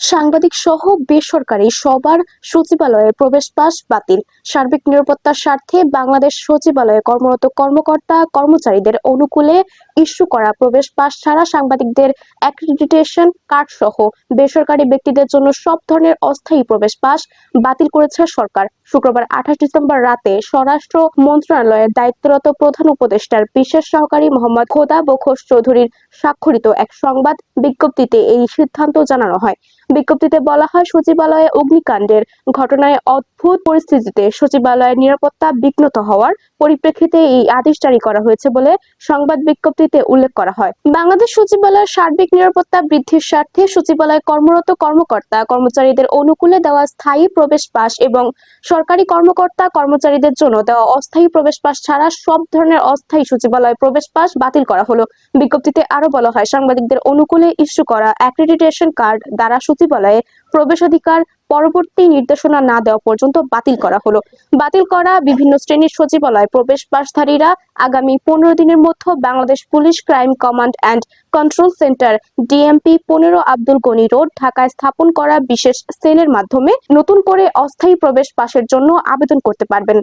সাংবাদিক সহ বেসরকারি সবার সচিবালয়ে প্রবেশ পাস বাতিল। সার্বিক নিরাপত্তার স্বার্থে বাংলাদেশ সচিবালয়ে কর্মরত কর্মকর্তা কর্মচারীদের অনুকূলে ইস্যু করা প্রবেশ পাস ছাড়া সাংবাদিকদের অ্যাক্রিডিটেশন কার্ড সহ বেসরকারি ব্যক্তিদের জন্য সব ধরনের অস্থায়ী প্রবেশ পাস বাতিল করেছে সরকার। শুক্রবার 28 ডিসেম্বর রাতে স্বরাষ্ট্র মন্ত্রণালয়ের দায়িত্বরত প্রধান উপদেষ্টার বিশেষ সহকারী মোহাম্মদ খোদা বখশ চৌধুরীর স্বাক্ষরিত এক সংবাদ বিজ্ঞপ্তিতে এই সিদ্ধান্ত জানানো হয়। বিজ্ঞপ্তিতে বলা হয়, সচিবালয়ে অগ্নিকাণ্ডের ঘটনায় অদ্ভুত পরিস্থিতিতে সচিবালয়ের নিরাপত্তা বিঘ্নিত হওয়ার পরিপ্রেক্ষিতে এই আদেশ জারি করা হয়েছে বলে সংবাদ বিজ্ঞপ্তিতে উল্লেখ করা হয়। বাংলাদেশ সচিবালয়ের সার্বিক নিরাপত্তা বৃদ্ধির স্বার্থে সচিবালয়ে কর্মরত কর্মকর্তা কর্মচারীদের অনুকূলে দেওয়া স্থায়ী প্রবেশ পাস এবং সরকারি কর্মকর্তা কর্মচারীদের জন্য দেওয়া অস্থায়ী প্রবেশ পাস ছাড়া সব ধরনের অস্থায়ী সচিবালয় প্রবেশ পাস বাতিল করা হলো। বিজ্ঞপ্তিতে আরো বলা হয়, সাংবাদিকদের অনুকূলে ইস্যু করা অ্যাক্রিডিটেশন কার্ড দ্বারা সচিবালয়ে প্রবেশাধিকার পরবর্তী নির্দেশনা না দেওয়া পর্যন্ত বাতিল করা হলো। বাতিল করা বিভিন্ন শ্রেণীর সচিবালয় প্রবেশ পাসধারীরা আগামী 15 দিনের মধ্যে Bangladesh police crime command and control centre DMP 15 Abdul Gani road ঢাকায় স্থাপন করা বিশেষ সেলের মাধ্যমে নতুন করে অস্থায়ী প্রবেশ পাসের জন্য আবেদন করতে পারবেন।